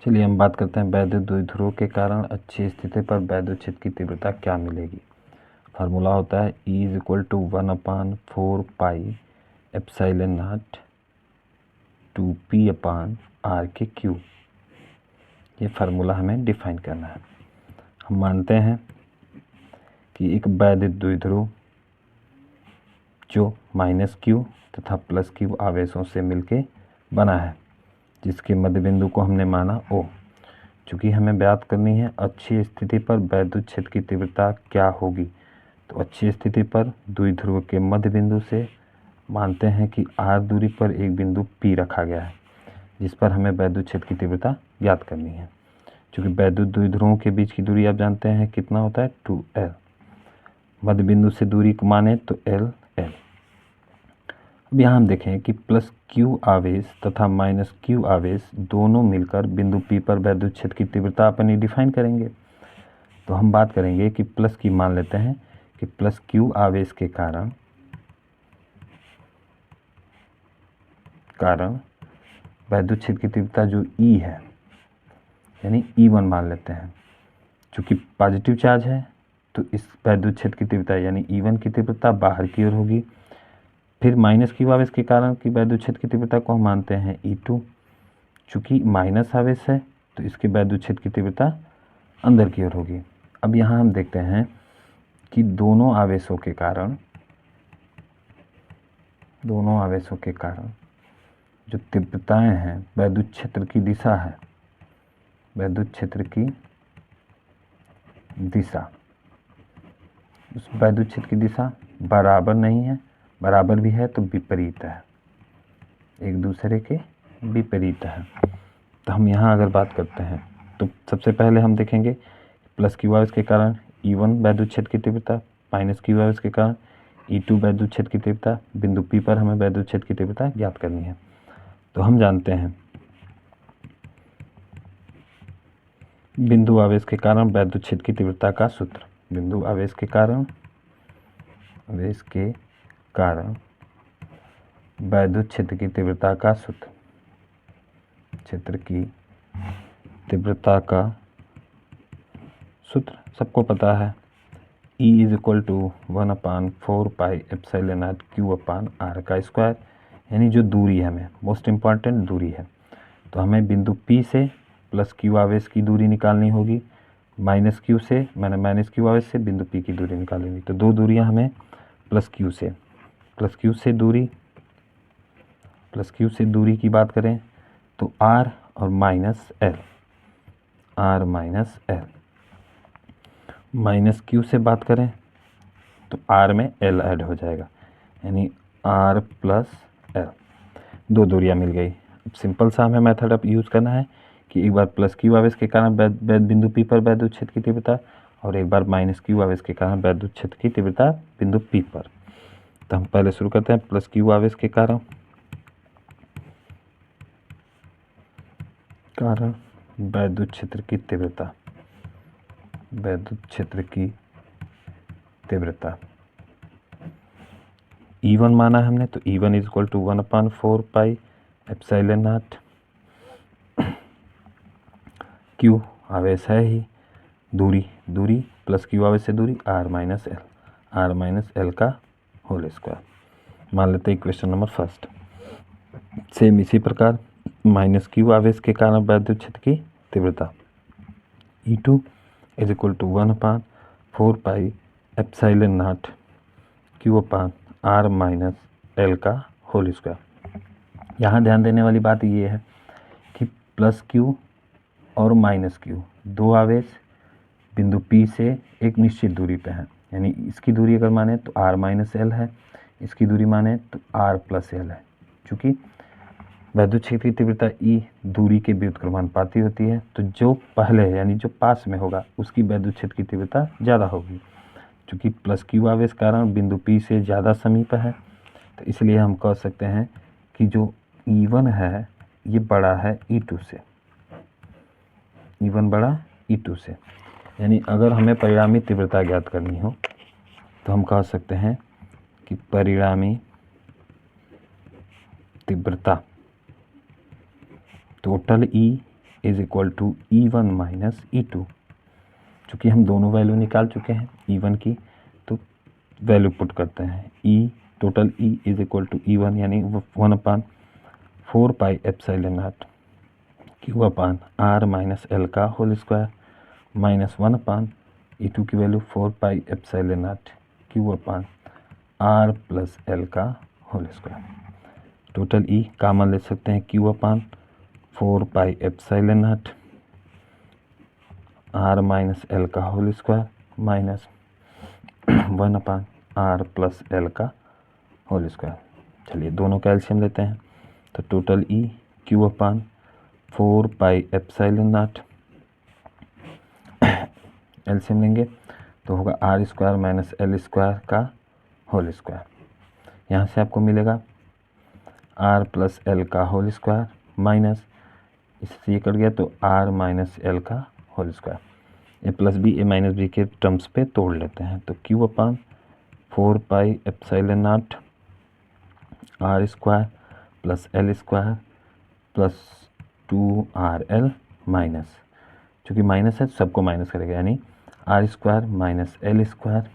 चलिए हम बात करते हैं वैद्युत द्विध्रुव के कारण अच्छी स्थिति पर वैद्युत क्षेत्र की तीव्रता क्या मिलेगी। फार्मूला होता है E = 1/4πε0 2p/r²। ये फार्मूला हमें डिफाइन करना है। हम मानते हैं कि एक वैद्युत द्विध्रुव जो -q तथा +q आवेशों से मिलके बना है, जिसके मध्य बिंदु को हमने माना O। चूँकि हमें ज्ञात करनी है अच्छी स्थिति पर वैद्युत क्षेत्र की तीव्रता क्या होगी, तो अच्छी स्थिति पर द्विध्रुव के मध्य बिंदु से मानते हैं कि r दूरी पर एक बिंदु P रखा गया है, जिस पर हमें वैद्युत क्षेत्र की तीव्रता ज्ञात करनी है। चूँकि वैद्युत द्विध्रुवों के बीच की दूरी आप जानते हैं कितना होता है 2l। मध्य बिंदु से दूरी को माने तो l। अब यहाँ हम देखें कि +q आवेश तथा -q आवेश दोनों मिलकर बिंदु P पर वैद्युत क्षेत्र की तीव्रता अपनी डिफाइन करेंगे। तो हम बात करेंगे कि प्लस की मान लेते हैं कि +q आवेश के कारण वैद्युत क्षेत्र की तीव्रता जो E है, यानी E1 मान लेते हैं। चूँकि पॉजिटिव चार्ज है तो इस वैद्युत क्षेत्र की तीव्रता यानी E1 की तीव्रता बाहर की ओर होगी। फिर -q आवेश के कारण की वैद्युत क्षेत्र की तीव्रता को हम मानते हैं E2। चूँकि माइनस आवेश है तो इसके वैद्युत क्षेत्र की तीव्रता अंदर की ओर होगी। अब यहाँ हम देखते हैं कि दोनों आवेशों के कारण जो तीव्रताएं हैं, वैद्युत क्षेत्र की दिशा है, वैद्युत क्षेत्र की दिशा, उस वैद्युत क्षेत्र की दिशा बराबर नहीं है, बराबर भी है तो विपरीत है, एक दूसरे के विपरीत है। तो हम यहाँ अगर बात करते हैं तो सबसे पहले हम देखेंगे +q आवेश के कारण E1 वैद्युत क्षेत्र की तीव्रता, -q आवेश के कारण E2 वैद्युत क्षेत्र की तीव्रता। बिंदु P पर हमें वैद्युत क्षेत्र की तीव्रता ज्ञात करनी है। तो हम जानते हैं बिंदु आवेश के कारण वैद्युत क्षेत्र की तीव्रता का सूत्र। बिंदु आवेश के कारण वैद्युत क्षेत्र की तीव्रता का सूत्र, क्षेत्र की तीव्रता का सूत्र सबको पता है। E = 1/4πε0 q/r², यानी जो दूरी है, हमें मोस्ट इम्पॉर्टेंट दूरी है। तो हमें बिंदु P से +q आवेश की दूरी निकालनी होगी, -q आवेश से बिंदु P की दूरी निकालनी होगी। तो दो दूरियां हमें +q से दूरी की बात करें तो r और -l, -q से बात करें तो r में l ऐड हो जाएगा, यानी r + l। दो दूरियां मिल गई। अब सिंपल सा हमें मेथड अब यूज़ करना है कि एक बार +q आवेश के कारण बिंदु P पर वैद्युत क्षेत्र की तीव्रता और एक बार -q आवेश के कारण वैद्युत क्षेत्र की तीव्रता बिंदु P पर। तो हम पहले शुरू करते हैं +q आवेश के कारण वैद्युत क्षेत्र की तीव्रता E1 माना है हमने, तो E1 = 1/4πε0 q आवेश है ही, दूरी +q आवेश से दूरी r - l का होल स्क्वायर। मान लेते हैं इक्वेशन नंबर फर्स्ट। सेम इसी प्रकार -q आवेश के कारण वैद्युत क्षेत्र की तीव्रता E2 = 1/4πε0 q/r - l का होल स्क्वायर। यहाँ ध्यान देने वाली बात ये है कि +q और -q दो आवेश बिंदु P से एक निश्चित दूरी पे हैं, यानी इसकी दूरी अगर माने तो r - l है, इसकी दूरी माने तो r + l है। चूँकि वैद्युत क्षेत्र की तीव्रता E दूरी के व्युत्क्रमानुपाती होती है, तो जो पहले यानी जो पास में होगा उसकी वैद्युत क्षेत्र की तीव्रता ज़्यादा होगी। चूँकि +q आवेश कारण बिंदु P से ज़्यादा समीप है, तो इसलिए हम कह सकते हैं कि जो E1 है ये बड़ा है E2 से, E1 बड़ा E2 से। यानी अगर हमें परिणामी तीव्रता ज्ञात करनी हो तो हम कह सकते हैं कि परिणामी तीव्रता total E is equal to E1 minus E2। चूँकि हम दोनों वैल्यू निकाल चुके हैं E1 की, तो वैल्यू पुट करते हैं। Total E is equal to E1 यानी 1/4 pi epsilon naught Q upon R minus L का होल स्क्वायर माइनस 1/E2 की value 4 pi epsilon naught Q upon R plus L का whole square. Total E common ले सकते हैं, Q upon 4 pi epsilon naught R minus L का whole square minus 1/R plus L का whole square. चलिए दोनों का एलसीएम लेते हैं, तो total E Q upon 4 pi epsilon not, LCM लेंगे तो होगा R square minus L square का होल स्क्वायर। यहाँ से आपको मिलेगा R प्लस L का होल स्क्वायर माइनस, इससे ये कट गया तो R माइनस L का होल स्क्वायर। ए प्लस बी ए माइनस बी के टर्म्स पे तोड़ लेते हैं, तो Q upon 4 pi epsilon naught R square plus L square plus 2RL minus, चूँकि माइनस है तो सबको माइनस करेगा, यानी R square minus L square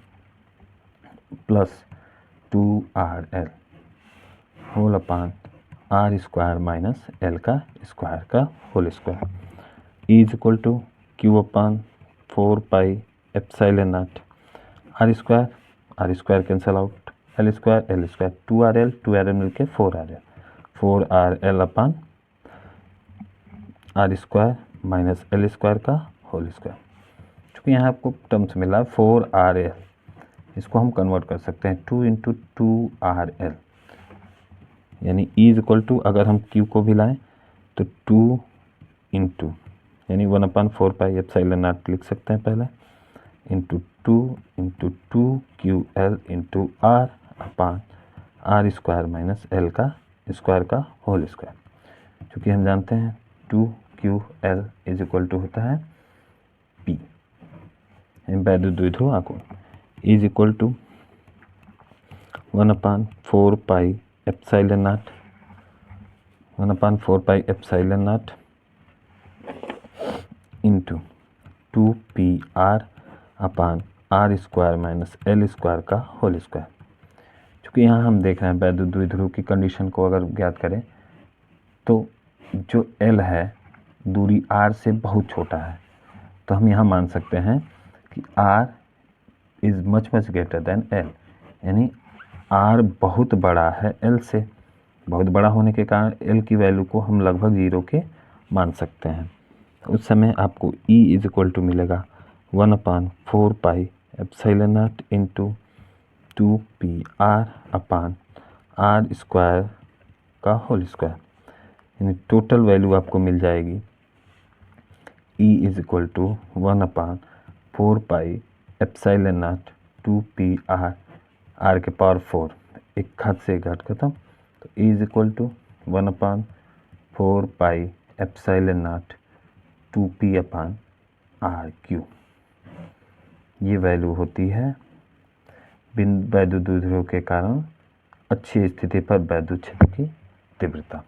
plus 2RL whole upon R square minus L का स्क्वायर का whole square is equal to Q upon 4 pi epsilon naught R square cancel out, L square 2RL मिलके 4RL upon R square minus L square का whole square. चूँकि यहाँ आपको terms मिला है 4RL, इसको हम कन्वर्ट कर सकते हैं 2 इंटू 2RL, यानी E इज इक्वल टू, अगर हम Q को भी लाएं तो 2 इंटू यानी 1/4 पाई एप्सिलॉन नॉट लिख सकते हैं पहले, इंटू 2 QL इंटू R अपान R स्क्वायर माइनस L का स्क्वायर का होल स्क्वायर। चूँकि हम जानते हैं 2QL इज इक्वल टू होता है P, वैद्युत द्विध्रुव आघूर्ण, is equal to 1/4 pi epsilon naught 1/4 pi epsilon naught into 2PR upon R square minus L square का होल स्क्वायर। चूँकि यहाँ हम देख रहे हैं वैद्युत द्विध्रुव की कंडीशन को अगर ज्ञात करें तो जो L है दूरी R से बहुत छोटा है, तो हम यहाँ मान सकते हैं कि R is much greater than L, यानी R बहुत बड़ा है L से, बहुत बड़ा होने के कारण L की वैल्यू को हम लगभग 0 के मान सकते हैं। उस समय आपको E इज इक्वल टू मिलेगा 1/4 pi epsilon naught into 2PR upon R square का होल स्क्वायर, यानी टोटल वैल्यू आपको मिल जाएगी E is equal to 1/4 pi epsilon naught 2PR R के पावर 4, एक घात से एक घात खत्म, तो E is equal to 1/4 pi epsilon naught 2P upon RQ। ये वैल्यू होती है वैद्युत द्विध्रुव के कारण अच्छी स्थिति पर वैद्युत क्षेत्र की तीव्रता।